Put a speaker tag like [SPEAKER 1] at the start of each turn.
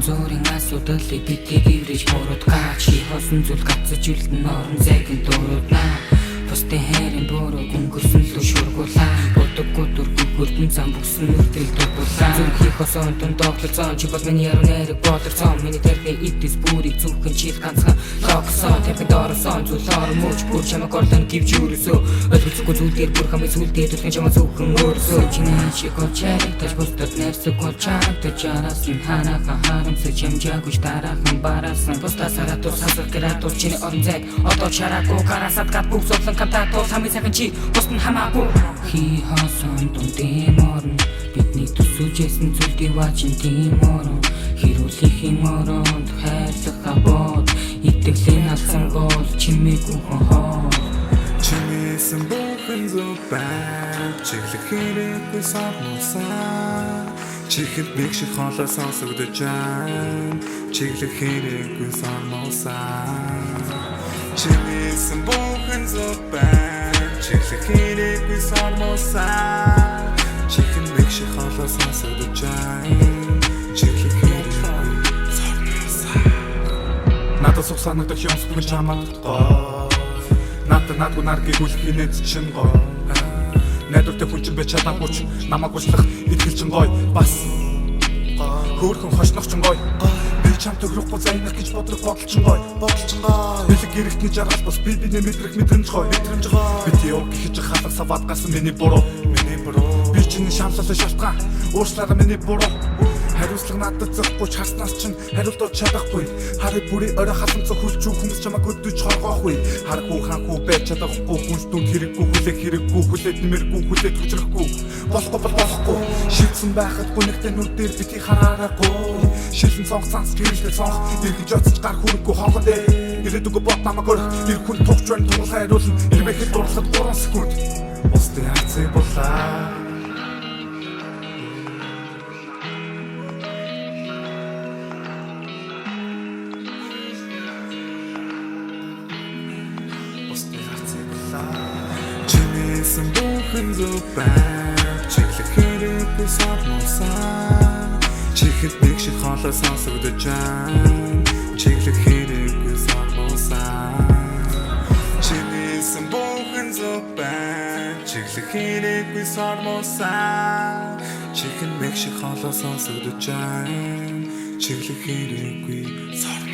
[SPEAKER 1] зөөрийн асуудлыг битгий гэрэж муурдгаа чи хосон зүйл гацж үлдэн орон зайгийн дууруднаа бусдын хайрын буруу өнгөрсөн лөө шургуулаа бодоггүй дүргүй бүрдэн зам бүсэн үрдэл дурдуулаа зүрхий хосон тун тогтолцоо чи бол миний яруу найраг бодорцоо миний тэрний идэс бүрийг зүвхэн чил ганцхан логсон тэрний доорсон зүйлээр мууч бүр чамаг орлон гівж юурсөө өдөрцөхгүй зүйлээр бүр хамын сүлдээ түлхэн чамаа зүвхэн өөрсөө чиний чи гочарик таж бусдад нэрсэг гочарик таж араас юм ханаха харамсаж хэмжээгүй дараахан бараасан бусдасараа тусасах гэрэтул чиний орон зайг одоо чараагүй гарасад гад бүх зовлон кантатол хамын сайхан чи бусд нь хамаагүй хий хоосон дундын орон бидний төсөөжсэн зүйлдээ ваачин тийм орон хэрүүлэх юм оронд хайрлах абод итгэлийн алсан бол чимээгүй хоо
[SPEAKER 2] чимээсэн бүхэн зүбэн чиглэх хэрэггүй сармусаа чихэнд нэг шиг хоолой сонсогдож байна чиглэх хэрэггүй сармусаа чимээсэн бүхэн зүбэн чиглэх хэрэггүй сармусаа чихэнд нэг шиг хоолой сонсогдож байна чиглэх хэрэггүй сармусаа надад сух санагдах юм бүхэн чамд гоо надгүй наргийг үлэх инээд чин гоо найдвартай хүн чинь бэ чадаагүй ч намайг уучлах итгэл чин гоё бас хөөрхөн хошнох чин гоё би чам төгрөхгүй зайнах гэж бодрох бодол чин гоё бэлэг гэрэгтний жаргал бас би биний мэдрэх мэдрэмж гоё бид яв гэж халах саваад гасан миний буруу би чиний шамлалаа шалтгаан уучлаарай миний буруу хариуцлага надад зөхгүй ч харснаас чинь хариултууд чадахгүй харыг бүрий орой халамцаа хүлж үг хүмүүс чамайг өдөөж хоргоохгүй харахгүй хаангүй байж чадахгүй хүнс дүн хэрэггүй хүлээд нэмэргүй хүлээд хүчрэхгүй болохгүй шийдсэн байхад гүнэгтэй нүдээр бити хараарахгүй шилэн сонгоцоос гэрэлтэй сонх иргэж оцож гар хүрэггүй хонгон дээр ирээдүгөө бод намайг өрх ир хүн тогч байна тул хайруулна ирмэхэд дурлахад 3 секунд бусдын хацыг булаа чимээсэн бүхэн зүбэн чиглэх хэрэггүй сармусаа чихэнд нэг шиг хоолой сонсогдож байна чиглэх хэрэггүй сармусаа чимээсэн бүхэн зүбэн чиглэх хэрэггүй сармусаа чихэнд нэг шиг хоолой сонсогдож байна чиглэх хэрэггүй сармусаа